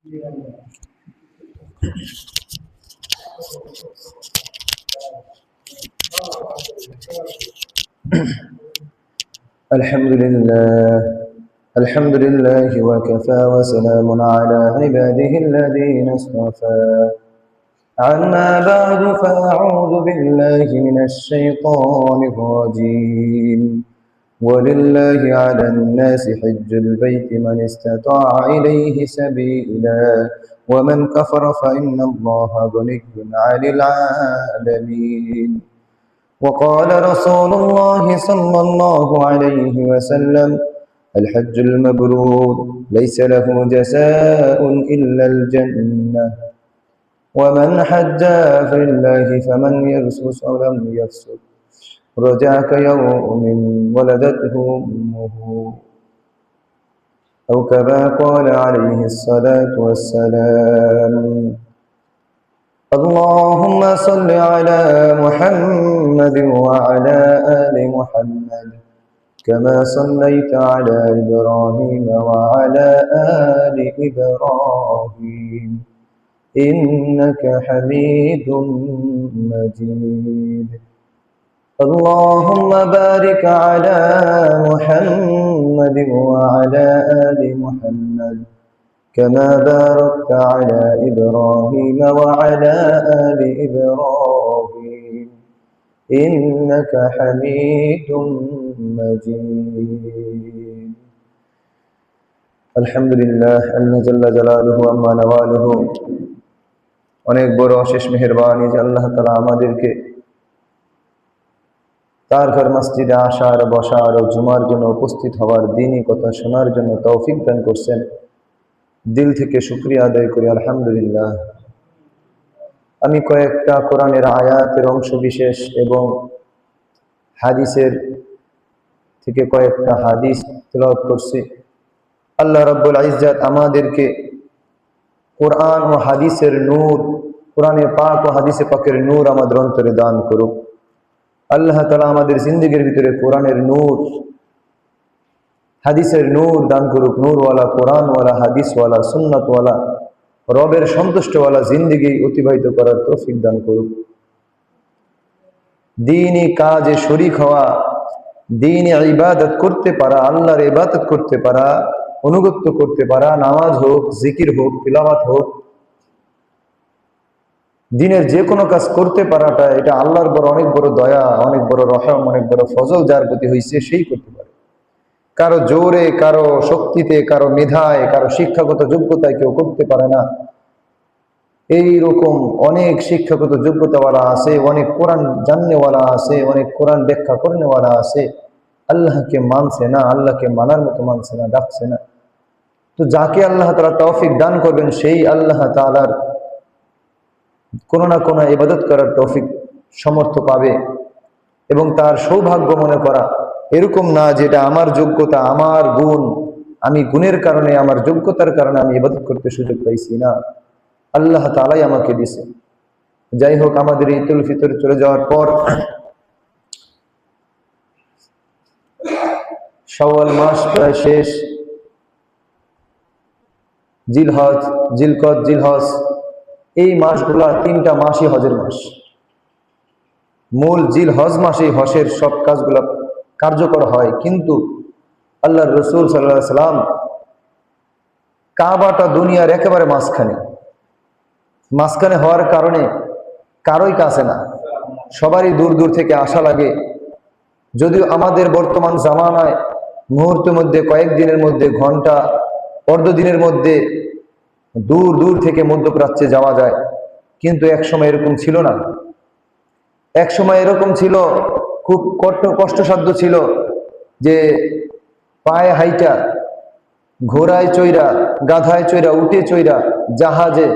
الحمد لله الحمد لله وكفى وسلام على عباده الذين اصطفى. عما بعد فأعوذ بالله من الشيطان الرجيم. ولله على الناس حج البيت من استطاع إليه سبيلا ومن كفر فإن الله غني عن العالمين. وقال رسول الله صلى الله عليه وسلم: الحج المبرور ليس له جزاء إلا الجنة ومن حج في الله فمن يرفث ولم يفسق رجع كيوم ولدته أمه، أو كما قال عليه الصلاة والسلام. اللهم صل على محمد وعلى آل محمد كما صليت على إبراهيم وعلى آل إبراهيم إنك حميد مجيد. اللهم بارك على محمد وعلى آل محمد كما باركت على إبراهيم وعلى آل إبراهيم إنك حميد مجيد. الحمد لله আল্লাহ জাল্লা জালালুহু আম্মা নাওয়ালুহু অনেক বড় অশেষ মেহেরবানি যে আল্লাহ তাআলা আমাদেরকে তার ঘর মসজিদে আসার, বসার ও জুমার জন্য উপস্থিত হওয়ার, দ্বীনি কথা শোনার জন্য তৌফিক দান করছেন। দিল থেকে শুকরিয়া আদায় করি আলহামদুলিল্লাহ। আমি কয়েকটা কোরআনের আয়াতের অংশ বিশেষ এবং হাদিসের থেকে কয়েকটা হাদিস তেলাওয়াত করছি। আল্লাহ রাব্বুল ইজ্জত আমাদেরকে কোরআন ও হাদিসের নূর, কোরআনে পাক ও হাদিসে পাকের নূর আমাদের অন্তরে দান করুক। আল্লাহ তাআলা আমাদের জিন্দেগির ভিতরে কোরআনের নূর, হাদিসের নূর দান করুক। নূরওয়ালা, কোরআনওয়ালা, হাদিসওয়ালা, সুন্নাতওয়ালা, রবের সন্তুষ্টওয়ালা জিন্দেগি অতিবাহিত করার তৌফিক দান করুক। দ্বীনি কাজে শরীক হওয়া, দ্বীনি ইবাদত করতে পারা, আল্লাহর ইবাদত করতে পারা, অনুগত্য করতে পারা, নামাজ হোক, জিকির হোক, তিলাওয়াত হোক, দ্বীনের যে কোনো কাজ করতে পারাটা এটা আল্লাহর বড় অনেক বড় দয়া, অনেক বড় রহম, অনেক বড় ফজল যার প্রতি হয়েছে সেই করতে পারে। কারো জোরে, কারো শক্তিতে, কারো মেধায়, কারো শিক্ষাগত যোগ্যতায় কেউ করতে পারে না। এইরকম অনেক শিক্ষাগত যোগ্যতাওয়ালা আছে, অনেক কোরআন জাননেওয়ালা আছে, অনেক কোরআন ব্যাখ্যা করনেওয়ালা আছে, আল্লাহকে মানছে না, আল্লাহকে মানার মতো মানছে না, ডাকছে না। তো যাকে আল্লাহ তাআলা তৌফিক দান করবেন সেই আল্লাহ তাআলার কোনো না কোনো ইবাদত করার তৌফিক সমর্থ পাবে এবং তার সৌভাগ্য মনে করা এরকম না যেটা আমার যোগ্যতা, আমার গুণ, আমি গুণের কারণে, আমার যোগ্যতার কারণে আমি ইবাদত করতে সুযোগ পাইছি না, আল্লাহ তাআলাই আমাকে দিয়েছে। যাই হোক, আমাদের ঈদুল ফিতর চলে যাওয়ার পর শাওয়াল মাস প্রায় শেষ। জিলহজ, জিলকদ, জিলহজ, এই মাসগুলা তিনটা মাসই হজের মাস। মূল জিলহজ মাসেই হজের সব কাজগুলা কার্যকর হয়, কিন্তু আল্লাহর রাসূল সাল্লাল্লাহু আলাইহি সাল্লাম কাবাটা দুনিয়ার একেবারে মাঝখানে হওয়ার কারণে কারোই কাছে না, সবারই দূর দূর থেকে আসা লাগে। যদিও আমাদের বর্তমান জামানায় মুহূর্তের মধ্যে, কয়েকদিনের মধ্যে, ঘন্টা, অর্ধদিনের মধ্যে দূর দূর থেকে মধ্যপ্রাচ্যে যাওয়া যায়, কিন্তু এক সময় এরকম ছিল না। এক সময় এরকম ছিল, খুব কষ্টসাধ্য ছিল যে পায়ে হাইটা, ঘোড়ায় চৈরা, গাধায় চৈরা, উটে চৈরা, জাহাজে,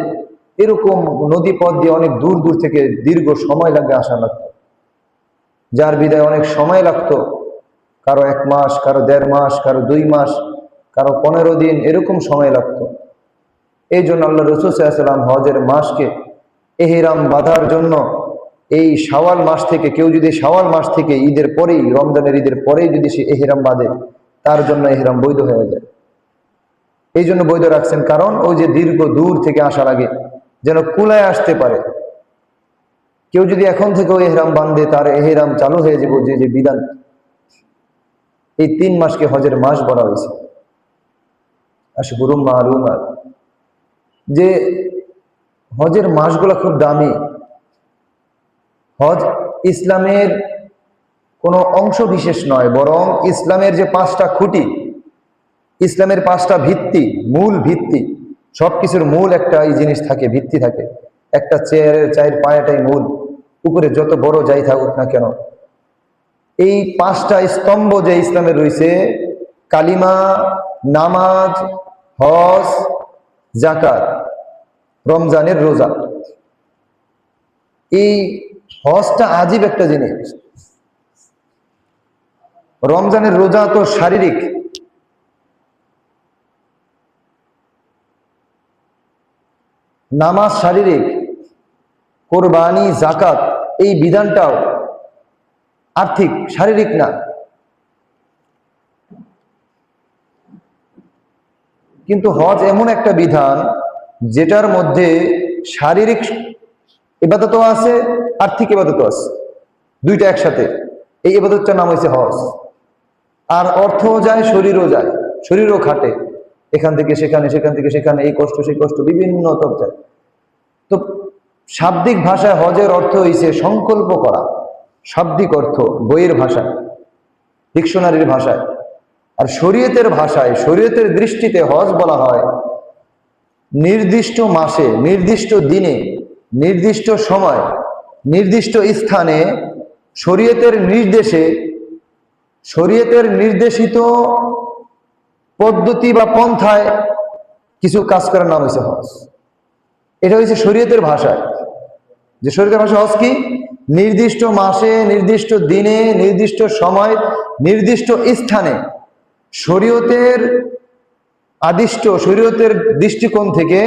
এরকম নদী পথ দিয়ে অনেক দূর দূর থেকে দীর্ঘ সময় লাগে আসা লাগতো, যার বিদায় অনেক সময় লাগতো। কারো 1 মাস, কারো 1.5 মাস, কারো 2 মাস, কারো 15 দিন, এরকম সময় লাগতো। এই জন্য আল্লাহ রাসূল সাল্লাল্লাহু আলাইহি ওয়াসাল্লাম হজের মাসকে ইহরাম বাঁধার জন্য এই শাওয়াল মাস থেকে, কেউ যদি শাওয়াল মাস থেকে ঈদের পরেই, রমজানের ঈদের পরেই যদি সে ইহরাম বাঁধে, তার জন্য ইহরাম বৈধ হয়ে যায়। এই জন্য বৈধ রাখছেন, কারণ ওই যে দীর্ঘ দূর থেকে আসার আগে যেন কুলায় আসতে পারে। কেউ যদি এখন থেকে ওই এহরাম বাঁধে, তার এহরাম চালু হয়ে যাবে। যে যে বিধান, এই 3 মাসকে হজের মাস বলা হয়েছে। আশহুরুম মালুমাত, যে হজের মাসগুলো খুব দামি। হজ ইসলামের কোনো অংশ বিশেষ নয়, বরং ইসলামের যে 5টা খুঁটি, ইসলামের 5টা ভিত্তি, মূল ভিত্তি, সবকিছুর মূল একটা এই জিনিস থাকে, ভিত্তি থাকে। একটা চেয়ারের 4 পায়াটাই মূল, উপরে যত বড় যাই থাকুক না কেন। এই 5টা স্তম্ভ যে ইসলামের রয়েছে, কালিমা, নামাজ, হজ, যাকাত, রমজানের রোজা। এই হজটা আজীব একটা জিনিস। রমজানের রোজা তো শারীরিক, নামাজ শারীরিক, কোরবানি, যাকাত এই বিধানটাও আর্থিক, শারীরিক না। কিন্তু হজ এমন একটা বিধান যেটার মধ্যে শারীরিক ইবাদতও আছে, আর্থিক ইবাদতও আছে, দুইটা একসাথে। এই ইবাদতটার নাম হয়েছে হজ। আর অর্থও যায়, শরীরও যায়, শরীরও খাটে, এখান থেকে সেখানে, সেখান থেকে সেখানে, এই কষ্ট সেই কষ্ট, বিভিন্ন তপ যায়। তো শাব্দিক ভাষায় হজের অর্থ হইছে সংকল্প করা, শাব্দিক অর্থ বইয়ের ভাষায়, ডিকশনারির ভাষায়। আর শরীয়তের ভাষায়, শরীয়তের দৃষ্টিতে হজ বলা হয় নির্দিষ্ট মাসে, নির্দিষ্ট দিনে, নির্দিষ্ট সময়, নির্দিষ্ট স্থানে শরীয়তের নির্দেশে, শরীয়তের নির্দেশিত পদ্ধতি বা পন্থায় কিছু কাজ করার নাম হয়েছে হজ। এটা হচ্ছে শরীয়তের ভাষায়। যে শরীয়তের ভাষা হজ কি? নির্দিষ্ট মাসে, নির্দিষ্ট দিনে, নির্দিষ্ট সময়, নির্দিষ্ট স্থানে শরীয়তের আদিষ্ট, শরীয়তের দৃষ্টিকোণ থেকে,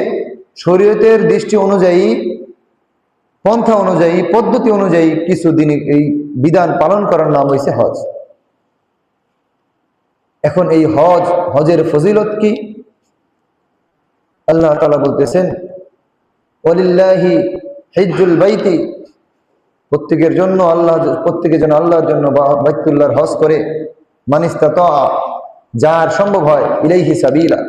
শরীয়তের দৃষ্টি অনুযায়ী, পন্থা অনুযায়ী, পদ্ধতি অনুযায়ী কিছু দিন এই বিধান পালন করার নাম হয়েছে হজ। এখন এই হজ, হজের ফজিলত কি? আল্লাহ তাআলা বলতেছেন, ওয়ালিল্লাহি হিজ্জুল বাইতি, প্রত্যেকের জন্য আল্লাহ, প্রত্যেকের জন্য আল্লাহর জন্য বাইতুল্লাহর হজ করে, মান ইসতাতা, যার সম্ভব হয়, ইলাইহি সাবিলা,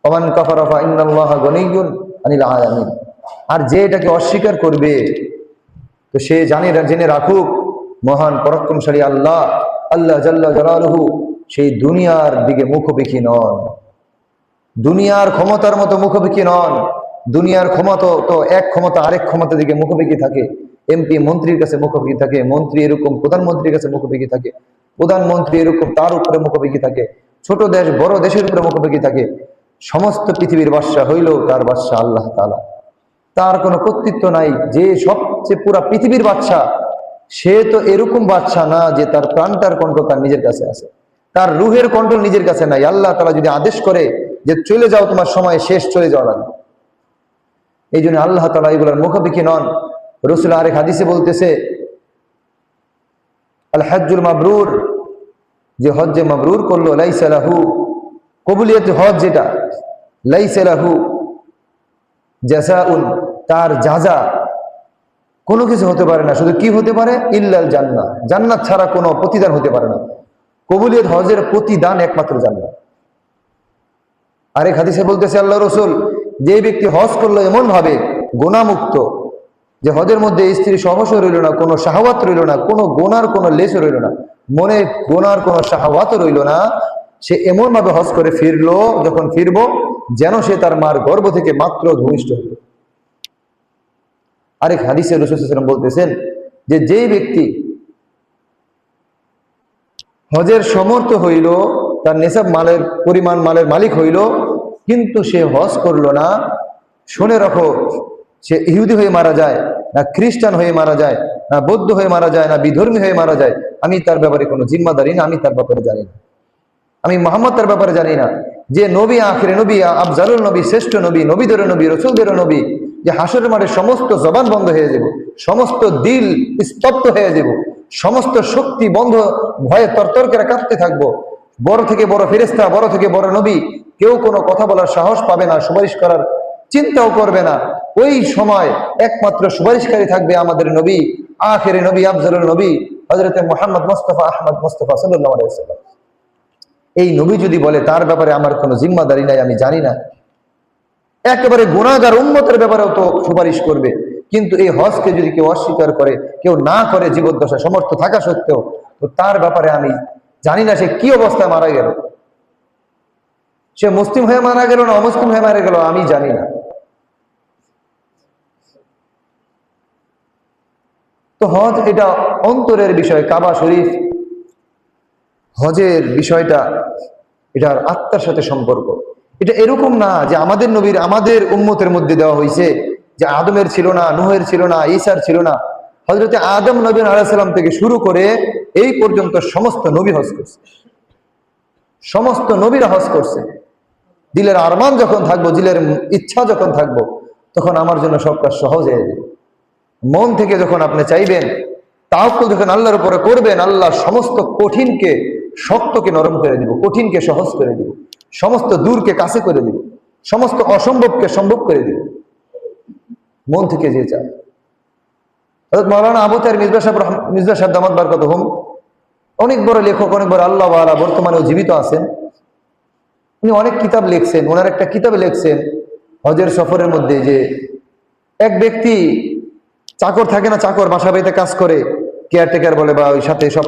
ওমান কাফারা ফা ইন্নাল্লাহা গনিয়্যুন আনিল আলামিন। আর যে এটাকে অস্বীকার করবে, তো সে জেনে রাখুক, মহান পরাক্রমশালী আল্লাহ, আল্লাহ জাল্লা জালালুহু সেই দুনিয়ার দিকে মুখোমুখি নন, দুনিয়ার ক্ষমতার মতো মুখোমুখি নন। দুনিয়ার ক্ষমতা তো এক ক্ষমতা আরেক ক্ষমতার দিকে মুখোমুখি থাকে। এমপি মন্ত্রীর কাছে মুখোমুখি থাকে, মন্ত্রী এরকম প্রধানমন্ত্রীর কাছে মুখোমুখি থাকে, প্রধানমন্ত্রী এরকম তার উপরে মুখোমুখি থাকে, ছোট দেশ বড় দেশের উপরে মুখোমুখি থাকে। সমস্ত পৃথিবীর বাদশা হইল তার বাদশা আল্লাহ তাআলা, তার কোনো কর্তৃত্ব নাই। যে সবচেয়ে পুরা পৃথিবীর বাদশা, সে তো এরকম বাদশা না যে তার প্রাণটার কন্ট্রোল তার নিজের কাছে আছে, তার রুহের কন্ট্রোল নিজের কাছে নাই। আল্লাহ তাআলা যদি আদেশ করে যে চলে যাও, তোমার সময় শেষ, চলে যাওয়া লাগবে। এই জন্য আল্লাহ তাআলা এগুলোর মুখোমুখি নন। রাসূল আরেক হাদিসে বলতেছে, আল হজ্জুল মাবরুর, যে হজ্জে মাবরুর করলো, লাইসা লাহু, কবুলিয়ত হজ যেটা, লাইসা লাহু জাযাউন, তার যাজা কোনো কিছু হতে পারে না। শুধু কি হতে পারে? ইল্লাল জান্নাহ, জান্নাত ছাড়া কোনো প্রতিদান হতে পারে না। কবুলিয়ত হজের প্রতিদান একমাত্র জান্নাত। আরেক হাদিসে বলতেছে আল্লাহ রাসূল, যে ব্যক্তি হজ করলো এমন ভাবে গুনাহমুক্ত, যে হজের মধ্যে স্ত্রী সহবাস রইল না, কোনো শাহওয়াত রইল না, কোনো গোনার কোনো লেশ রইল না, মনে গোনার কোনো শাহওয়াত রইল না, সে এমন ভাবে হজ করে ফিরলো, যখন ফিরবো যেন সে তার মার গর্ভ থেকে মাত্র ভূমিষ্ঠ হলো। আরেক হাদিসে রাসূল সাল্লাল্লাহু আলাইহি ওয়াসাল্লাম বলতেছেন যে যেই ব্যক্তি হজের সমর্থ হইল, তার নেসাব মালের পরিমাণ মালের মালিক হইল, কিন্তু সে হজ করলো না, শুনে রাখো, সে ইহুদি হয়ে মারা যায়, না খ্রিস্টান হয়ে মারা যায়, না বৌদ্ধ হয়ে মারা যায়, না বিধর্মী হয়ে মারা যায়, আমি তার ব্যাপারে কোনো জিম্মাদারি না, আমি তার ব্যাপারে জানি না, আমি মুহাম্মদ তার ব্যাপারে জানি না। যে নবী, আখিরে নবী, আফজালুল নবী, শ্রেষ্ঠ নবী, নবীদের নবী, রাসূলদের নবী, যে হাসরের মাঠে সমস্ত জবান বন্ধ হয়ে যাব, সমস্ত দিল স্তব্ধ হয়ে যাব, সমস্ত শক্তি বন্ধ, ভয়ে তরতর করে কাঁপতে থাকবো, বড় থেকে বড় ফেরেশতা, বড় থেকে বড় নবী কেউ কোনো কথা বলার সাহস পাবে না, সুপারিশ করার চিন্তাও করবে না। ওই সময় একমাত্র সুপারিশকারী থাকবে আমাদের নবী, আখেরি নবী, আফজলুল নবী হযরত মুহাম্মদ মুস্তাফা আহমদ মুস্তাফা সাল্লাল্লাহু আলাইহি ওয়াসাল্লাম। এই নবী যদি বলে তার ব্যাপারে আমার কোনো জিম্মাদারি নাই, আমি জানি না, একেবারে গুনাহগার উম্মতের ব্যাপারেও তো সুপারিশ করবে। কিন্তু এই হজকে যদি কেউ অস্বীকার করে, কেউ না করে জীবদ্দশা সমর্থ থাকা সত্ত্বেও, তো তার ব্যাপারে আমি জানি না সে কি অবস্থায় মারা গেল। সে মুসলিম হয়ে মারা গেল না অমুসলিম হয়ে মারা গেল আমি জানি না। তো হজ এটা অন্তরের বিষয়। কাবা শরীফ হজের বিষয়টা এটার আত্মার সাথে সম্পর্ক। এটা এরকম না যে আমাদের নবীর আমাদের উম্মতের মধ্যে দেওয়া হয়েছে যে আদমের ছিল না, নূহের ছিল না, ঈসার ছিল না। হযরত আদম নবী আলাইহিস সালাম থেকে শুরু করে এই পর্যন্ত সমস্ত নবী হজ করছে, সমস্ত নবীরা হজ করছে। দিলের আরমান যখন থাকবো, দিলের ইচ্ছা যখন থাকবো, তখন আমার জন্য সব কাজ সহজ হয়ে যাবে। মন থেকে যখন আপনি চাইবেন, তাওয়াক্কুল যখন আল্লাহর উপরে করবেন, আল্লাহ সমস্ত কঠিনকে শক্তকে নরম করে দিব, কঠিনকে সহজ করে দিব, সমস্ত দূরকে কাছে করে দিব, সমস্ত অসম্ভবকে সম্ভব করে দিব। মন থেকে যে চায়। হযরত মাওলানা আবু তাহের মির্জা সাহেব দামাত বারকাতুহুম অনেক বড় লেখক, অনেক বড় আল্লাহ ওয়ালা, বর্তমানেও জীবিত আছেন। উনি অনেক কিতাব লিখছেন। ওনার একটা কিতাবে লিখছেন হজের সফরের মধ্যে যে এক ব্যক্তি, চাকর থাকে না, চাকর বাসা বাড়িতে কাজ করে, কেয়ারটেকার বলে বা ওই সাথে সব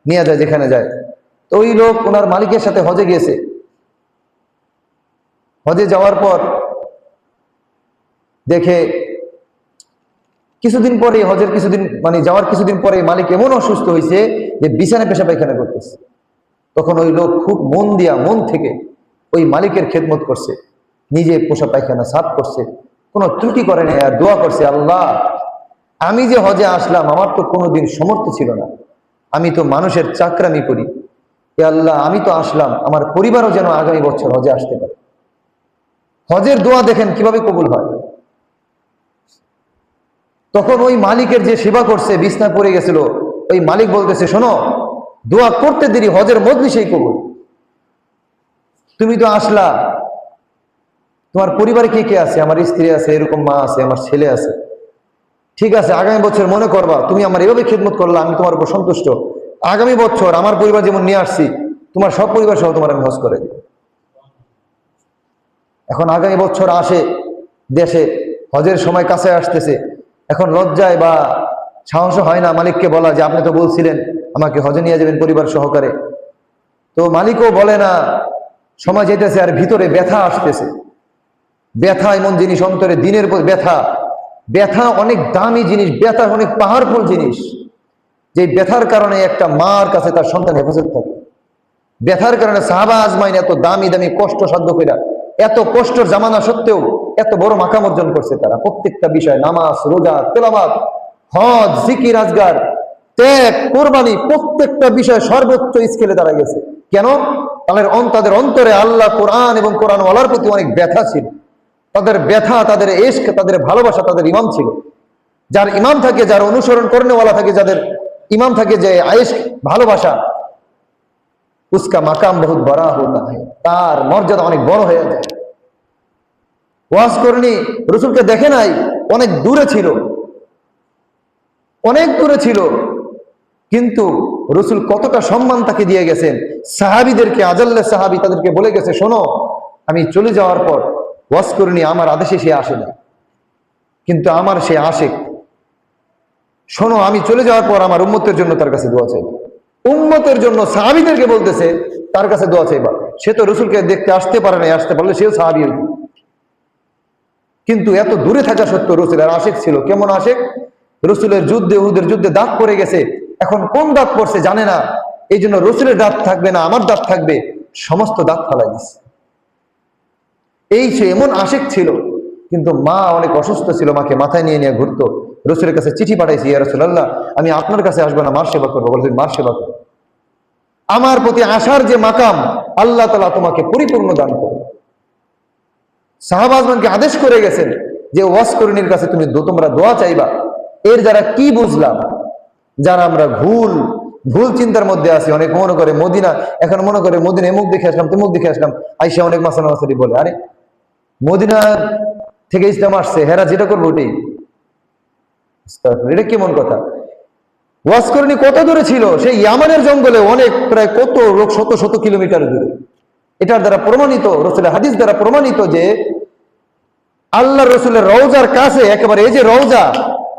নিয়ে যায় যেখানে যায়। তো ওই লোক ওনার মালিকের সাথে হজে গিয়েছে। হজে যাওয়ার পর দেখে কিছুদিন পরে, হজের কিছুদিন মানে যাওয়ার কিছুদিন পরে মালিক এমন অসুস্থ হয়েছে যে বিছানা পেশা পায়খানা করতেছে। তখন ওই লোক খুব মন দিয়া, মন থেকে ওই মালিকের খেদমত করছে, নিজে পোষা পায়খানা সাফ করছে, কোনো ত্রুটি করে নাই, আর দোয়া করছে, আল্লাহ আমি যে হজে আসলাম আমার তো কোনোদিন সামর্থ্য ছিল না, আমি তো মানুষের চাকরামি করি, এ আল্লাহ আমি তো আসলাম, আমার পরিবারও যেন আগামী বছর হজে আসতে পারে। হজের দোয়া দেখেন কিভাবে কবুল হয়। তখন ওই মালিকের যে সেবা করছে, বিছনা পড়ে গেছিল, ওই মালিক বলতেছে, শোনো, দোয়া করতে দেরি, হজের মজলিসেই কবুল। তুমি তো আসলা, তোমার পরিবারে কে কে আছে? আমার স্ত্রী আছে, এরকম মা আছে, আমার ছেলে আছে। ঠিক আছে, আগামী বছর মনে করবা তুমি আমার এভাবে খেদমত করলা, আমি তোমার উপর সন্তুষ্ট। আগামী বছর আমার পরিবার যেমন নিয়ে আসছি, তোমার সব পরিবার সহ তোমার আমি হজ করে দিব। এখন আগামী বছর আসে দেশে, হজের সময় কাছে আসতেছে। এখন লজ্জায় বা সাহস হয় না মালিককে বলা যে আপনি তো বলছিলেন আমাকে হজে নিয়ে যাবেন পরিবার সহকারে। তো মালিকও বলে না, সময় যেতেছে আর ভিতরে ব্যথা আসতেছে। ব্যথা এমন জিনিস, অন্তরে দিনের পর ব্যথা। ব্যথা অনেক দামি জিনিস, ব্যথা অনেক পাহাড়ফুল জিনিস। যে ব্যথার কারণে একটা মার কাছে তার সন্তান হেফাজত থাকে। ব্যথার কারণে সাহাবা আজমাইন এত দামি দামি কষ্ট সাধ্য করে, এত কষ্টের জামানা সত্ত্বেও এত বড় মাকাম অর্জন করছে তারা। প্রত্যেকটা বিষয়, নামাজ, রোজা, তেলাওয়াত, হজ, জিকির, আজগার, ত্যাগ, কোরবানি, প্রত্যেকটা বিষয় সর্বোচ্চ স্কেলে তারা গেছে। কেন? তাদের অন্তরে আল্লাহ, কোরআন এবং কোরআনওয়ালার প্রতি অনেক ব্যথা ছিল। তাদের ব্যথা, তাদের ইশক, তাদের ভালোবাসা, তাদের ইমাম ছিল। যার ইমাম থাকে, যার অনুসরণ করেনেওয়ালা থাকে, যাদের ইমাম থাকে, যে ইশক ভালোবাসা, উসকা মাকাম বহুত বড়া হতা হ্যায়, তার মর্যাদা অনেক বড় হয়ে যায়। ওয়াজ করেনি, রসুলকে দেখে নাই, অনেক দূরে ছিল, অনেক দূরে ছিল, কিন্তু রসুল কতটা সম্মান তাকে দিয়ে গেছেন। সাহাবীদেরকে, আজাল্লে সাহাবী, তাদেরকে বলে গেছে, শোনো, আমি চলে যাওয়ার পর ওয়াজ করিনি, আমার আদেশে সে আসে না, কিন্তু আমার সে আশেক। শোনো, আমি চলে যাওয়ার পর আমার উম্মতের জন্য তার কাছে দোয়া চাইবা। উম্মতের জন্য সাহাবীদেরকে বলতেছে তার কাছে দোয়া চাইবা। সে তো রসুলকে দেখতে আসতে পারে না, আসতে পারলে সেও সাহাবী হইত। কিন্তু এত দূরে থাকা সত্ত্বেও রসুলের আশেক ছিল। কেমন আশেক? রসুলের যুদ্ধে, উহুদের যুদ্ধে দাঁত পড়ে গেছে, এখন কোন দাঁত পড়ছে জানে না, এই জন্য রসুলের দাঁত থাকবে না, আমার দাঁত থাকবে, সমস্ত দাঁত ফালাই দিচ্ছে। এই সে এমন আশেক ছিল। কিন্তু মা অনেক অসুস্থ ছিল, মাকে মাথায় নিয়ে নিয়ে ঘুরতো। রসুলের কাছে চিঠি পাঠাইছি, ইয়া রাসূলুল্লাহ, আমি আপনার কাছে আসবো না, মার সেবা করবো। বলে, মার সেবা করবো, আমার প্রতি আসার যে মাকাম, আল্লাহ তাআলা তোমাকে পরিপূর্ণ দান করবে। সাহাবা আজমানকে আদেশ করে গেছেন যে ওয়াজ করিনীর কাছে তোমরা দোয়া চাইবা। এর যারা কি বুঝলাম, যারা আমরা ভুল ভুল চিন্তার মধ্যে আছি। অনেক মনে করে মদিনা, এখন মনে করে মদিনা এমুক দেখে আসলাম তেমুক দেখে আসলাম, আইসা অনেক মাসালা মাসালি বলে। আরে মদিনা থেকে ইসলাম আসছে, হেরা যেটা করবো ওটাই। এটা কেমন কথা? ওয়াজ করনি কত দূরে ছিল? সেই ইয়ামানের জঙ্গলে, অনেক প্রায় কত লোক, শত শত কিলোমিটার দূরে। এটার দ্বারা প্রমাণিত, রসুলের হাদিস দ্বারা প্রমাণিত যে আল্লাহ রসুলের রওজার কাছে, একেবারে এই যে রওজা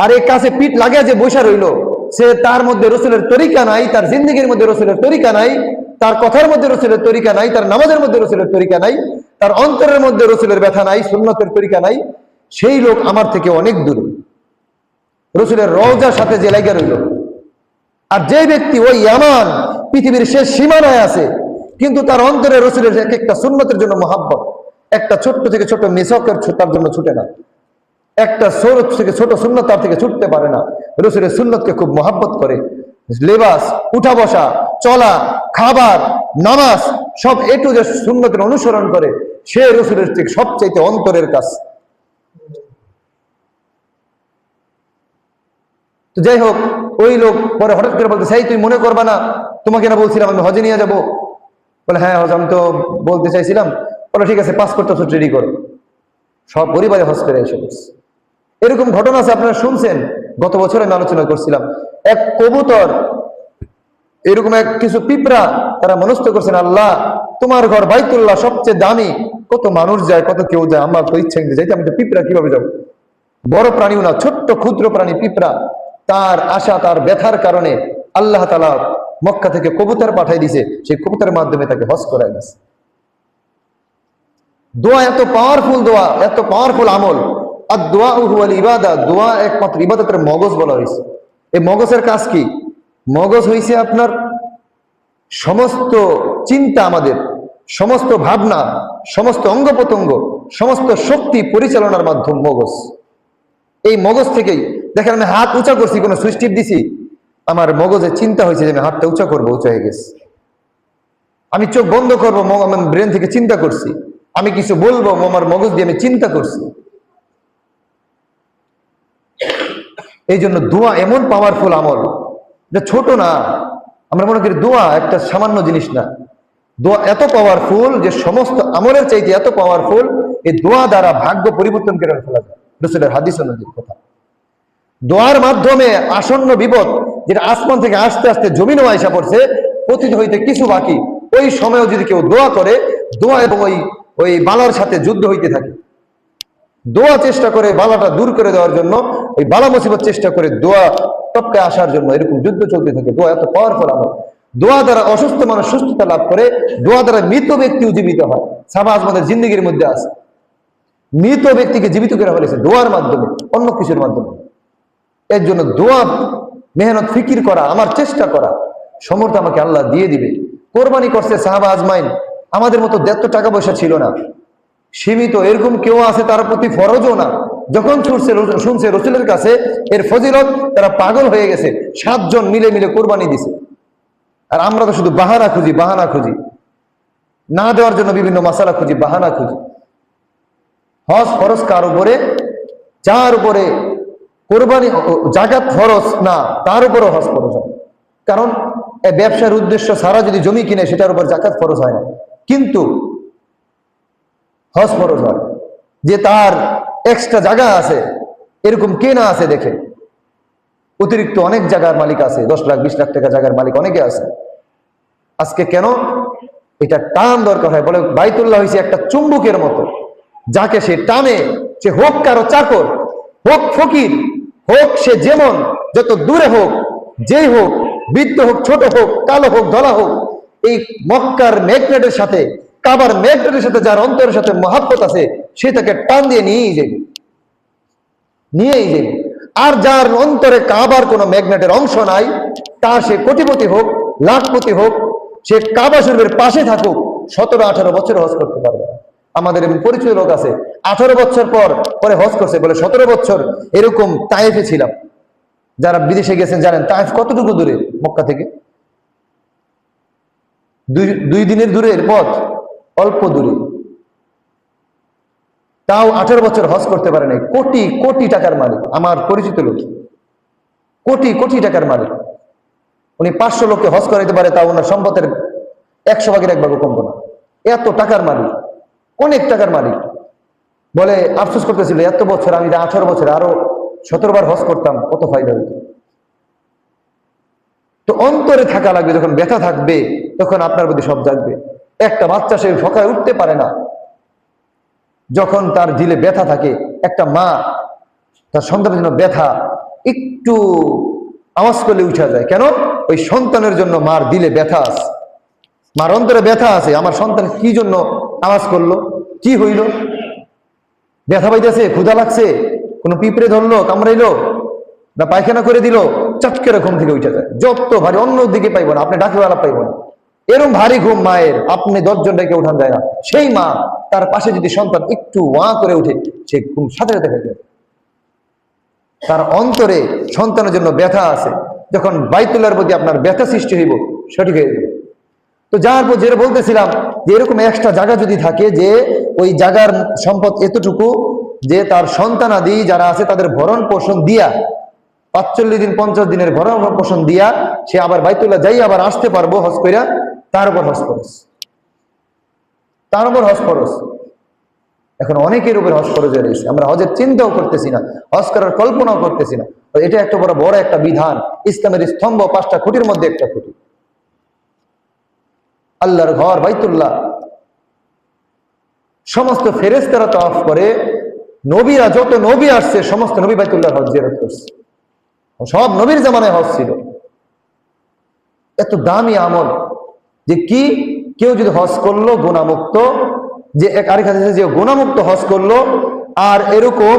আর এই কাছে পিঠ লাগিয়া যে বৈশা রইল, সে তার মধ্যে রসুলের তরিকা নাই, তার জিন্দগির মধ্যে রসুলের তরিকা নাই, তার কথার মধ্যে রসুলের তরিকা নাই, তার নামাজের মধ্যে রসুলের তরিকা নাই, তার অন্তরের মধ্যে রসুলের ব্যথা নাই, সুন্নতের তরিকা নাই, সেই লোক আমার থেকে অনেক দূরে। রসুলের রওজার সাথে যে লাগিয়া রইল। আর যে ব্যক্তি ওই ইয়ামান, পৃথিবীর শেষ সীমানায় আছে, কিন্তু তার অন্তরে রসুলের এক একটা সুন্নতের জন্য মহাব্বত, একটা ছোট্ট থেকে ছোট মেসকের তার জন্য ছুটে না, একটা ছোট থেকে ছোট সুন্নত তার থেকে ছুটতে পারে না, রসুলের সুন্নতকে খুব মহাব্বত করে, লেবাস, উঠা বসা, চলা, খাবার, নামাজ সব একটু যে সুন্নতের অনুসরণ করে, সে রসুলের ঠিক সবচাইতে অন্তরের কাজ। তো যাই হোক, ওই লোক পরে হঠাৎ করে বলতে, সেই তুই মনে করবা না, তোমাকে না বলছিলাম আমি হজে নিয়ে যাবো? বলে হ্যাঁ হজ আমি তো বলতে চাইছিলাম। বলে ঠিক আছে, পাসপোর্ট টাসপোর্ট রেডি করো। সব পরিবারে হজ করে এসে বলছে। এরকম ঘটনা আছে, আপনারা শুনছেন। গত বছর আমি আলোচনা করছিলাম, এক কবুতর, এরকম এক কিছু পিঁপড়া তারা মনস্থ করছেন, আল্লাহ তোমার ঘর বাইতুল্লাহ সবচেয়ে দামি, কত মানুষ যায়, কত কেউ যায়, আমার তো ইচ্ছা কিন্তু যাইতে, আমি তো পিঁপড়া কিভাবে যাবো? বড় প্রাণীও না, ছোট্ট ক্ষুদ্র প্রাণী পিঁপড়া। তার আশা, তার ব্যথার কারণে আল্লাহ তাআলা মক্কা থেকে কবুতর পাঠাই দিছে, সেই কবুতরের মাধ্যমে তাকে হজ করাই দিছে। দোয়া এত পাওয়ারফুল, দোয়া এত পাওয়ারফুল আমল। আর দোয়া হুয়াল ইবাদা, দোয়া একমাত্র ইবাদতের মগজ বলা হয়েছে। এই মগজের কাজ কি? মগজ হয়েছে আপনার সমস্ত চিন্তা, আমাদের সমস্ত ভাবনা, সমস্ত অঙ্গ প্রত্যঙ্গ, সমস্ত শক্তি পরিচালনার মাধ্যম মগজ। এই মগজ থেকেই দেখেন, আমি হাত উঁচা করছি, কোনো সুইচ টিপ দিছি, আমার মগজে চিন্তা হয়েছে যে আমি হাতটা উঁচা করবো, উঁচা হয়ে গেছে। আমি চোখ বন্ধ করবো, আমি ব্রেন থেকে চিন্তা করছি। আমি কিছু বলবো, আমার মগজ দিয়ে আমি চিন্তা করছি। এই জন্য দোয়া এমন পাওয়ারফুল আমল, এটা ছোট না। আমরা মনে করি দোয়া একটা সামান্য জিনিস না। দোয়া এত পাওয়ারফুল যে সমস্ত আমলের চাইতে এত পাওয়ারফুল। এই দোয়া দ্বারা ভাগ্য পরিবর্তন করে ফেলা যায়, রাসূলের হাদিস অনুযায়ী কথা। দোয়ার মাধ্যমে আসন্ন বিপদ, যেটা আসমান থেকে আস্তে আস্তে জমিনও আয়সা পড়ছে, পতিত হইতে কিছু বাকি, ওই সময়ও যদি কেউ দোয়া করে, দোয়া এবং ওই বালার সাথে যুদ্ধ হইতে থাকে। দোয়া চেষ্টা করে বালাটা দূর করে দেওয়ার জন্য, ওই বালা মুসিবত চেষ্টা করে দোয়া টপকে আসার জন্য, এরকম যুদ্ধ চলতে থাকে। দোয়া এত পাওয়ারফুল আমল। দোয়া দ্বারা অসুস্থ মানুষ সুস্থতা লাভ করে, দোয়া দ্বারা মৃত ব্যক্তি জীবিত হয়। সাহাবা আমাদের জিন্দগির মধ্যে আছে, মৃত ব্যক্তিকে জীবিত করে ফেলেছে দোয়ার মাধ্যমে, অন্য কিছুর মাধ্যমে। এর জন্য দোয়া, মেহনত, ফিকির করা, আমার চেষ্টা করা, সমর্থ আমাকে আল্লাহ দিয়ে দিবে। কোরবানি করছে সাহাবা আজমাইন, আমাদের মতো এত টাকা পয়সা ছিল না, সীমিত। এরকম কেউ আছে তার প্রতি ফরজও না। যখন শুনছে রসুলের কাছে এর ফজিলত, তারা পাগল হয়ে গেছে। 7 জন মিলে মিলে কোরবানি দিছে। আর আমরা তো শুধু বাহানা খুঁজি, বাহানা খুঁজি, না দেওয়ার জন্য বিভিন্ন মাসালা খুঁজি, বাহানা খুঁজি। হজ ফরজ কার উপরে? যার উপরে কোরবানি, জাকাত ফরজ না, তার উপরও হজ ফরজ হয়। কারণ ব্যবসার উদ্দেশ্য ছাড়া যদি জমি কিনে, সেটার উপর জাকাত ফরজ হয় না, কিন্তু হজ ফরজ হয়। যে তার এক্সট্রা জায়গা আছে, এরকম কেনা আছে দেখে, অতিরিক্ত অনেক জায়গার মালিক আছে, 10 লাখ 20 লাখ টাকা জায়গার মালিক অনেকে আছে। আজকে কেন এটা টান দরকার হয়? বলে বাইতুল্লাহ হয়েছে একটা চুম্বকের মতো, যাকে সে টানে, সে হোক কারো চাকর, হোক ফকির, হোক সে যেমন, যত দূরে হোক, যেই হোক, বৃদ্ধ হোক, ছোট হোক, কালো হোক, ধলা হোক, এই মক্কার ম্যাগনেটের সাথে, কাবার ম্যাগনেটের সাথে যার অন্তরের সাথে মহাব্বত আছে, সে তাকে টান দিয়ে নিয়েই যাবে, নিয়েই যাবে। আর যার অন্তরে কাবার কোনো ম্যাগনেটের অংশ নাই, তা সে কোটিপতি হোক, লাখপতি হোক, সে কাবা শরীফের পাশে থাকুক, 17-18 বছর হজ করতে পারবে না। আমাদের এমন পরিচয় লোক আছে, 18 বছর পরে হজ করছে, বলে 17 বছর এরকম তায়েফে ছিলাম। যারা বিদেশে গেছেন জানেন তায়েফ কতটুকু দূরে মক্কা থেকে? 2 দিনের দূরের পথ, অল্প দূরে। তাও 18 বছর হজ করতে পারে নাই। কোটি কোটি টাকার মালিক, আমার পরিচিত লোক, কোটি কোটি টাকার মালিক। উনি 500 লোককে হজ করাইতে পারে, তা ওনার সম্পদের 100 ভাগের 1 ভাগও কমবো না। এত টাকার মালিক, অনেক টাকার মালিক। বলে আফসোস করতেছিল, এত বছর আমি 18 বছরে আরো 17 বার হজ করতাম, কত ফায়দা হইত। তো অন্তরে থাকা লাগবে, যখন ব্যথা থাকবে তখন আপনার প্রতি সব জাগবে। একটা বাচ্চা সে সকালে উঠতে পারে না, যখন তার দিলে ব্যথা থাকে। একটা মা তার সন্তানের জন্য ব্যথা, একটু আওয়াজ করলে উঠা যায়। কেন? ওই সন্তানের জন্য মার দিলে ব্যথা আছে, মার অন্তরে ব্যথা আছে। আমার সন্তান কি জন্য আওয়াজ করলো, কি হইল, ব্যথা পাইতেছে, ক্ষুধা লাগছে, কোনো পিঁপড়ে ধরলো, কামড়াইলো, না পায়খানা করে দিল, চটকের ঘুম থেকে উঠে যায়। যত ভারী, অন্য দিকে পাইব না, আপনি ডাকিওয়ালা পাইব না। এরম ভারী ঘুম মায়ের, আপনি 10 জন ডেকে উঠান যায় না। সেই মা, তার পাশে যদি সন্তান একটু ওয়া করে উঠে, সে ঘুম সাথে সাথে হয়ে যায়। তার অন্তরে সন্তানের জন্য ব্যথা আছে। যখন বাইতুল্লাহর প্রতি আপনার ব্যথা সৃষ্টি হইব, সঠিক হয়ে যাবে। তো যার পর যেটা বলতেছিলাম, যে এরকম একটা জায়গা যদি থাকে, যে ওই জায়গার সম্পদ এতটুকু, যে তার সন্তানাদি যারা আছে তাদের ভরণ পোষণ দিয়া, 45 দিন 50 দিনের ভরণ পোষণ দিয়া সে আবার বাইতুল্লাহ যাই আবার আসতে পারবো হজ কইরা, তার উপর হজ খরচ, তার উপর হজ খরচ। এখন অনেকের উপর হজ খরচ হয়ে রয়েছে, আমরা হজের চিন্তাও করতেছি না, হজ করার কল্পনাও করতেছি না। এটা একটা বড় একটা বিধান, ইসলামের স্তম্ভ 5টা খুঁটির মধ্যে একটা খুঁটি, আল্লাহর ঘর বাইতুল্লাহ। সমস্ত ফেরেশতারা তাওয়াফ করে, নবীরা, যত নবী আসছে সমস্ত নবী বাইতুল্লাহর হজ জিয়ারত করছে। সব নবীর জামানায় হজ ছিল। এত দামি আমল, যে কি কেউ যদি হজ করলো গুনাহমুক্ত, যে এক আরেক হাদিসে যে গুনাহমুক্ত হজ করলো আর এরকম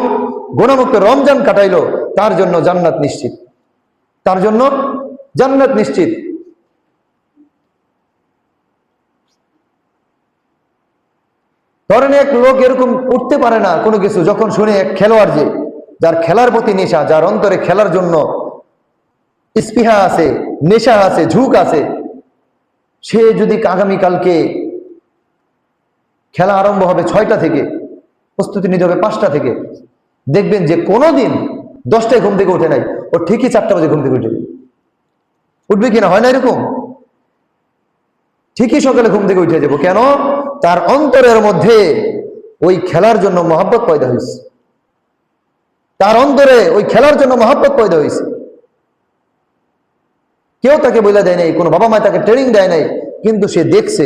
গুনাহমুক্ত রমজান কাটাইলো, তার জন্য জান্নাত নিশ্চিত, তার জন্য জান্নাত নিশ্চিত। ধরেন এক লোক এরকম উঠতে পারে না কোনো কিছু, যখন শুনে এক খেলোয়াড়, যে যার খেলার প্রতি নেশা, যার অন্তরে খেলার জন্য স্পৃহা আছে, নেশা আছে, ঝুঁক আছে, সে যদি আগামীকালকে খেলা আরম্ভ হবে 6টা থেকে, প্রস্তুতি নিতে হবে 5টা থেকে, দেখবেন যে কোনোদিন 10টায় ঘুম থেকে উঠে নাই, ও ঠিকই 4টা বাজে ঘুম থেকে উঠবে কিনা, হয় না এরকম? ঠিকই সকালে ঘুম থেকে উঠে যাবো। কেন? তার অন্তরের মধ্যে ওই খেলার জন্য মহব্বত পয়দা হয়েছে, তার অন্তরে ওই খেলার জন্য মহব্বত পয়দা হয়েছে। কেউ তাকে বলে দেয় নাই, কোনো বাবা মা তাকে ট্রেনিং দেয় নাই, কিন্তু সে দেখছে,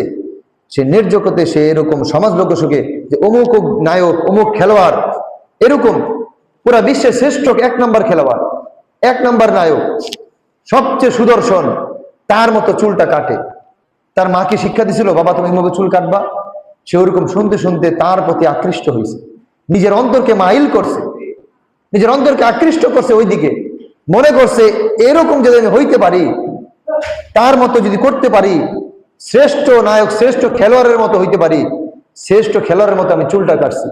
সে নির্জগতে সে এরকম সমাজ লোক সুখে, যে অমুক নায়ক, অমুক খেলোয়াড়, এরকম পুরা বিশ্বের শ্রেষ্ঠ 1 নম্বর খেলোয়াড়, 1 নম্বর নায়ক, সবচেয়ে সুদর্শন, তার মতো চুলটা কাটে। তার মাকে শিক্ষা দিছিল, বাবা তুমি এইভাবে চুল কাটবা। সে ওরকম শুনতে শুনতে তার প্রতি আকৃষ্ট হয়েছে, নিজের অন্তরকে মাইল করছে, নিজের অন্তরকে আকৃষ্ট করছে ওই দিকে। মনে করছে এরকম যদি আমি হইতে পারি, তার মতো যদি করতে পারি, শ্রেষ্ঠ নায়ক, শ্রেষ্ঠ খেলোয়াড়ের মতো হইতে পারি, শ্রেষ্ঠ খেলোয়াড়ের মতো আমি চুলটা কাটছি,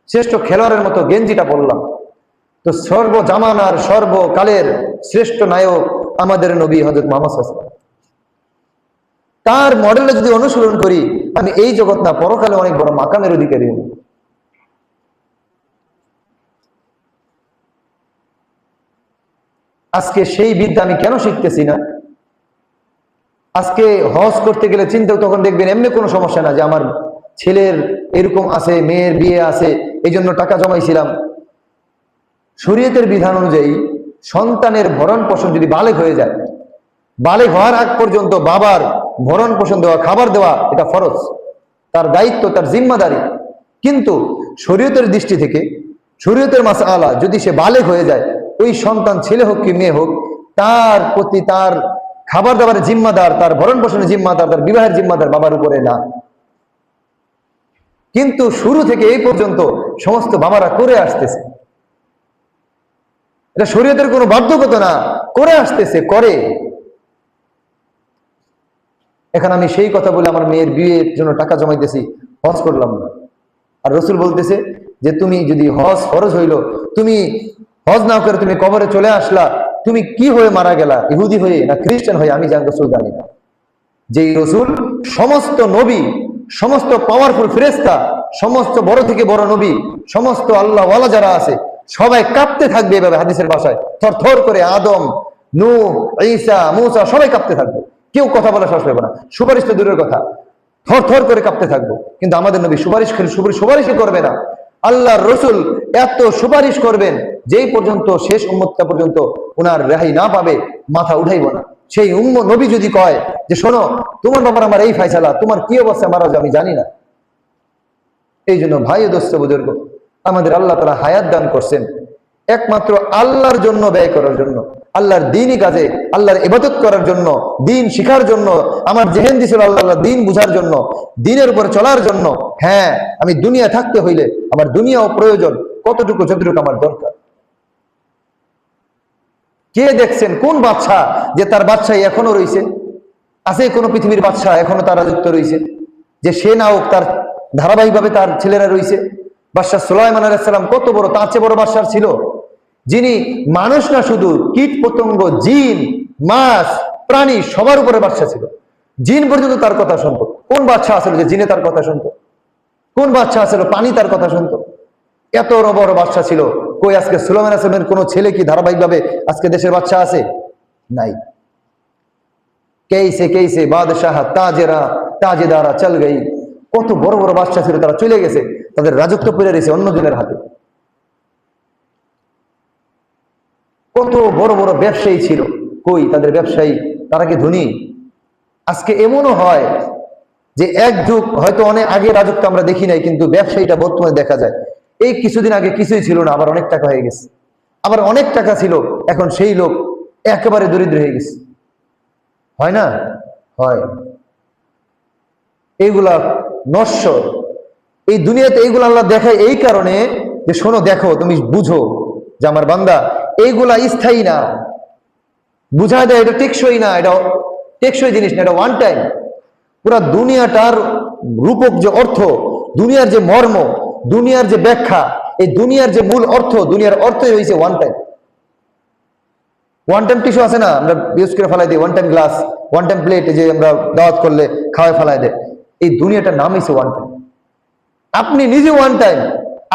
শ্রেষ্ঠ খেলোয়াড়ের মতো গেঞ্জিটা পরলাম। তো সর্বজামানার সর্বকালের শ্রেষ্ঠ নায়ক আমাদের নবী হযরত মুহাম্মদ সাল্লাল্লাহু আলাইহি ওয়াসাল্লাম, তার মডেলে যদি অনুসরণ করি, আমি এই জগৎ না পরকালে অনেক বড় মাকামের অধিকারী হব। আজকে সেই বিদ্যা আমি কেন শিখতেছি না? আজকে হজ করতে গেলে চিন্তা, তখন দেখবেন এমনি কোনো সমস্যা না, যে আমার ছেলের এরকম আছে, মেয়ের বিয়ে আছে, এই জন্য টাকা জমাইছিলাম। শরীয়তের বিধান অনুযায়ী সন্তানের ভরণ পোষণ যদি বালেগ হয়ে যায়, বালেগ হওয়ার আগ পর্যন্ত বাবার ভরণ পোষণ দেওয়া, খাবার দেওয়া, এটা ফরজ, তার দায়িত্ব, তার জিম্মাদারি। কিন্তু শরীয়তের দৃষ্টি থেকে, শরীয়তের মাসআলা, যদি সে বালেগ হয়ে যায়, ওই সন্তান ছেলে হোক কি মেয়ে হোক, তার প্রতি তার খাবার দাবারের জিম্মাদার, তার ভরণ পোষণের জিম্মাদার, তার বিবাহের জিম্মাদার বাবার উপরে না। কিন্তু শুরু থেকে এই পর্যন্ত সমস্ত বাবারা করে আসতেছে, এটা শরীয়তের কোনো বাধ্যকতা না, করে আসতেছে, করে। এখন আমি সেই কথা বলে আমার মেয়ের বিয়ের জন্য টাকা জমাইতেছি, হজ করলাম না। আর রাসূল বলতেছে যে তুমি যদি হজ ফরজ হইল, তুমি হজ না করে তুমি কবরে চলে আসলা, তুমি কি হয়ে মারা গেলা, ইহুদি হয়ে না খ্রিস্টান হয়ে, আমি রাসূল জানি না। যেই রাসূল সমস্ত নবী, সমস্ত পাওয়ারফুল ফেরেশতা, সমস্ত বড় থেকে বড় নবী, সমস্ত আল্লাহ ওয়ালা যারা আছে সবাই কাঁপতে থাকবে এভাবে, হাদিসের ভাষায় থরথর করে, আদম, নূহ, ঈসা, মূসা সবাই কাঁপতে থাকবে, কেউ কথা বলা সাহস পাবে না। সুপারিশ তো দূরের কথা, থর থর করে কাঁপতে থাকবো। কিন্তু আমাদের নবী সুপারিশই করবে না। আল্লাহর রসুল এত সুপারিশ করবেন যেই পর্যন্ত শেষ উম্মতটা পর্যন্ত ওনার রেহাই না পাবে, মাথা উঠাইব না। সেই নবী যদি কয় যে শোনো, তোমার ব্যাপার আমার এই ফায়সালা, তোমার কি অবস্থা মারা যাবে আমি জানি না। এই জন্য ভাই দোস্ত বুজুর্গ, আমাদের আল্লাহ তাআলা হায়াত দান করছেন একমাত্র আল্লাহর জন্য ব্যয় করার জন্য, আল্লাহর দ্বীনি কাজে, আল্লাহর ইবাদত করার জন্য, দ্বীন শিখার জন্য। আমার জেহেন দিছিল আল্লাহ দ্বীন বুঝার জন্য, দ্বীনের উপর চলার জন্য। হ্যাঁ, আমি দুনিয়া থাকতে হইলে আমার দুনিয়াও প্রয়োজন, কতটুকু যতটুকু আমার দরকার। কে দেখছেন কোন বাদশা যে তার বাদশাই এখনো রয়েছে? আছে কোন পৃথিবীর বাদশা এখনো তার রাজত্ব রয়েছে যে সে না হোক, তার ধারাবাহিকভাবে তার ছেলেরা রয়েছে? বাদশাহ সুলাইমান আলাইহিস সালাম কত বড়, তার চেয়ে বড় বাদশা ছিল, যিনি মানুষ না শুধু কীট পতঙ্গ, জিন, মাছ, প্রাণী সবার উপরে বাদশা ছিল। জিন পর্যন্ত তার কথা শুনতো। কোন বাদশা আসলে যে জিনে তার কথা শুনতো? কোন বাদশা আসলে পানি তার কথা শুনতো? এত বড় বাদশা ছিল। কই আজকে সুলাইমান আলাইহিস সালামের কোন ছেলে কি ধারাবাহিকভাবে আজকে দেশের বাদশা আছে? নাই। কেইসে কেইসে বাদশাহ তাজেদারা চল গই। কত বড় বড় বাদশা ছিল, তারা চলে গেছে, তাদের রাজত্ব পড়ে রয়েছে অন্যজনের হাতে। কত বড় বড় ব্যবসায়ী ছিল, কই তাদের ব্যবসায়ী? তারা কি ধনী? আজকে এমনও হয় যে এক যুগ হয়তো অনেক আগে রাজত্ব আমরা দেখি নাই, কিন্তু ব্যবসায়ীটা বর্তমানে দেখা যায়। এই কিছুদিন আগে কিছুই ছিল না, আবার অনেক টাকা হয়ে গেছে। আবার অনেক টাকা ছিল, এখন সেই লোক একেবারে দরিদ্র হয়ে গেছে। হয় না? হয়। এইগুলা নশ্বর। এই দুনিয়াতে এইগুলা আল্লাহ দেখায় এই কারণে যে শোনো, দেখো, তুমি বুঝো যে আমার বান্দা এইগুলা স্থায়ী না। বুঝায় দেয় এটা টেকসই না, এটা টেকসই জিনিস না, এটা ওয়ান টাইম। পুরা দুনিয়াটার রূপক যে অর্থ, দুনিয়ার যে মর্ম, দুনিয়ার যে ব্যাখ্যা, এই দুনিয়ার যে মূল অর্থ, দুনিয়ার অর্থই হয়েছে one time. One time tissue আছে না, আমরা ইউজ করে ফেলাই দিই, one time glass, one time plate, যে আমরা দাওয়াত করলে খাওয়াই ফেলাই দেয়। এই দুনিয়াটার নাম হয়েছে ওয়ান টাইম। আপনি নিজে ওয়ান টাইম।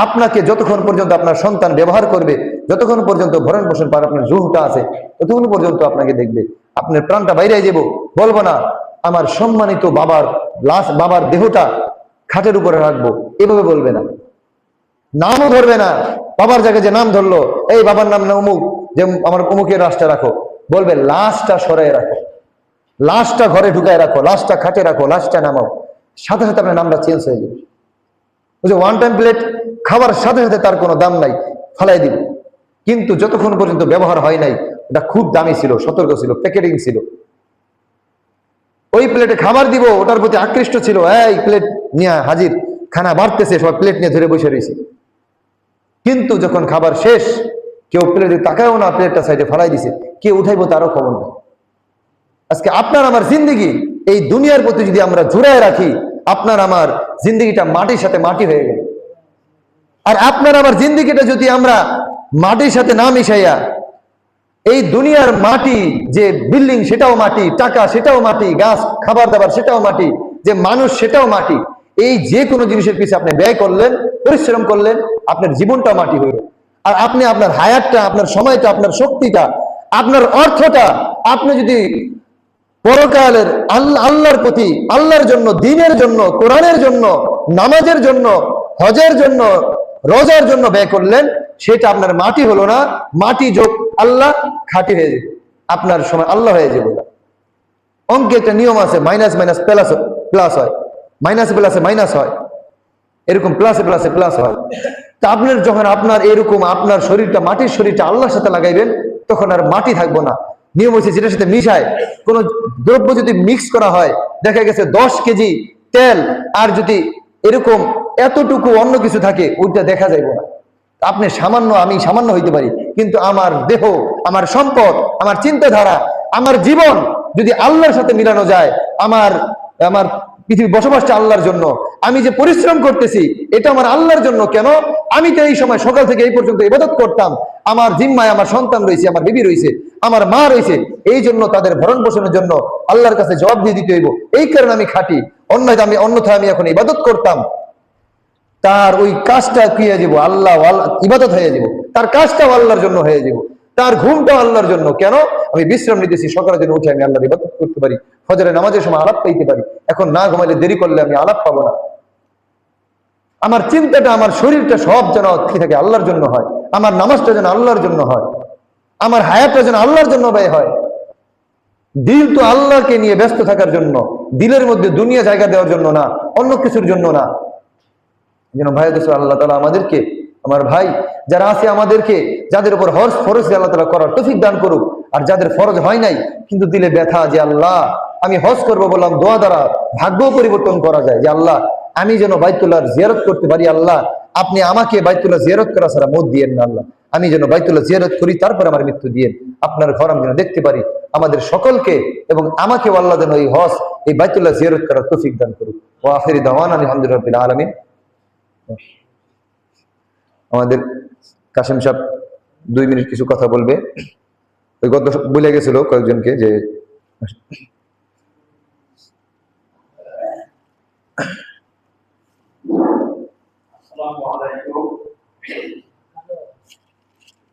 আপনাকে যতক্ষণ পর্যন্ত আপনার সন্তান ব্যবহার করবে, যতক্ষণ পর্যন্ত ভরণ পোষণ পার আপনার রুহটা আছে, ততক্ষণ পর্যন্ত আপনাকে দেখবে। আপনার প্রাণটা বাইরে যাব, বলবো না আমার সম্মানিত বাবার দেহটা খাটের উপরে রাখবো, এভাবে বলবে না। নামও ধরবে না, বাবার জায়গায় যে নাম ধরলো, এই বাবার নাম না অমুক, যে আমার অমুকের লাশটা রাখো, বলবে লাশটা সরাই রাখো, লাশটা ঘরে ঢুকায় রাখো, লাশটা খাটে রাখো, লাশটা নামাও। সাথে সাথে আপনার নামটা চেঞ্জ হয়ে যাবে। ওই যে ওয়ান টাইম প্লেট খাবার সাথে সাথে তার কোনো দাম নাই, ফালাই দিব। কিন্তু যতক্ষণ পর্যন্ত ব্যবহার হয় নাই, ওটা খুব দামি ছিল, সতর্ক ছিল, প্যাকেটিং ছিল। ওই প্লেটে খাবার দিব, ওটার প্রতি আকৃষ্ট ছিল, এই প্লেট নিয়ে হাজির, খানা বাড়তেছে, সবাই প্লেট নিয়ে ধরে বসে রয়েছে। কিন্তু যখন খাবার শেষ, কেউ প্লেটে তাকায়ও না, প্লেটটা সাইডে ফালাই দিছে, কে উঠাইবো তারও খবর নেই। আজকে আপনার আমার জিন্দিগি এই দুনিয়ার প্রতি যদি আমরা জুড়ায় রাখি, আপনার আমার জিন্দিগিটা মাটির সাথে মাটি হয়ে গেল। আর আপনার আমার জিন্দিগিটা যদি আমরা মাটির সাথে না মিশাইয়া, এই দুনিয়ার মাটি, যে বিল্ডিং সেটাও মাটি, টাকা সেটাও মাটি, গাছ খাবার দাবার সেটাও মাটি, যে মানুষ সেটাও মাটি, এই যে কোনো জিনিসের পিছনে আপনি ব্যয় করলেন, পরিশ্রম করলেন, আপনার জীবনটা মাটি হইল। আর আপনি আপনার হায়াতটা, আপনার সময়টা, আপনার শক্তিটা, আপনার অর্থটা আপনি যদি পরকালের আল্লাহর প্রতি, আল্লাহর জন্য, দ্বীনের জন্য, কোরআনের জন্য, নামাজের জন্য, হজের জন্য, রোজার জন্য ব্যয় করলেন, সেটা আপনার মাটি হলো না, মাটি যোগ আল্লাহ খাঁটি হয়ে যাবে, আপনার সময় আল্লাহ হয়ে যাবে। অঙ্কে একটা নিয়ম আছে, মাইনাস মাইনাস প্লাস প্লাস হয়, মাইনাস প্লাসে মাইনাস হয়, এরকম প্লাসে প্লাসে প্লাস হয়। তা আপনার যখন আপনার এরকম আপনার শরীরটা, মাটির শরীরটা আল্লাহর সাথে লাগাইবেন, তখন আর মাটি থাকবো না। নিয়ম হচ্ছে যেটার সাথে মিশায়, কোন দ্রব্য যদি মিক্স করা হয়, দেখা গেছে 10 কেজি তেল আর যদি এরকম এতটুকু অন্য কিছু থাকে, ওইটা দেখা যাইব না। আপনি সামান্য, আমি সামান্য হইতে পারি, কিন্তু আমার দেহ, আমার সম্পদ, আমার চিন্তাধারা, আমার জীবন যদি আল্লাহর সাথে মিলানো যায়, আমার আমার পৃথিবী বসবাসটা আল্লাহর জন্য, আমি যে পরিশ্রম করতেছি এটা আমার আল্লাহর জন্য। কেন? আমি তো এই সময় সকাল থেকে এই পর্যন্ত ইবাদত করতাম, আমার জিম্মায় আমার সন্তান রয়েছে, আমার বিবি রয়েছে, আমার মা রয়েছে, এই জন্য তাদের ভরণ পোষণের জন্য আল্লাহর কাছে জবাব দিয়ে দিতে হইব। এই কারণে আমি খাটি, অন্যথায় আমি এখন ইবাদত করতাম, তার ওই কাজটা কি হয়ে যাব? আল্লাহ ইবাদত হয়ে যাব, তার কাজটাও আল্লাহর জন্য হয়ে যাব। তার ঘুমটা আল্লাহর জন্য। কেন? আমি বিশ্রাম নিতেছি, সকালে যেন উঠে আমি আল্লাহর ইবাদত করতে পারি, ফজরের নামাজের সময় আলাপ পাইতে পারি। এখন না ঘুমাইলে দেরি করলে আমি আলাপ পাবো না। আমার চিন্তাটা, আমার শরীরটা সব যেন ঠিক থাকে আল্লাহর জন্য হয়। আমার নামাজটা যেন আল্লাহর জন্য হয়, আমার হায়াতটা যেন আল্লাহর জন্য ব্যয় হয়। দিল তো আল্লাহকে নিয়ে ব্যস্ত থাকার জন্য, দিলের মধ্যে দুনিয়া জায়গা দেওয়ার জন্য না, অন্য কিছুর জন্য না। যেন ভাই দেশ আল্লাহ তাআলা আমাদেরকে, আমার ভাই যারা আছে আমাদেরকে, যাদের উপর হজ ফরজ আল্লাহ তাআলা করার তৌফিক দান করুক। আর যাদের ফরজ হয় নাই কিন্তু দিলে ব্যথা, যে আল্লাহ আমি হজ করবো বললাম, দোয়া দ্বারা ভাগ্য পরিবর্তন করা যায়। যে আল্লাহ আমি যেন বাইতুল্লাহর জিয়ারত করতে পারি, আল্লাহ আপনি আমাকে বাইতুল্লাহ জিয়ারত করা ছাড়া মত দিয়েন না। আল্লাহ আমি যেন বাইতুল্লাহ জিয়ারত করি, তারপর আমার মৃত্যু দিয়েন, আপনার ঘর আমি যেন দেখতে পারি। আমাদের সকলকে এবং আমাকেও আল্লাহ যেন এই হজ, এই বাইতুল্লাহ জিয়ারত করার তৌফিক দান করুক। ওয়া আখিরি দাওয়ানা আলহামদুলিল্লাহি রাব্বিল আলামিন। আমাদের কাশেম সাহেব 2 মিনিট কিছু কথা বলবে। ওই গত বলে গেছিল কয়েকজনকে যে আসসালামু আলাইকুম।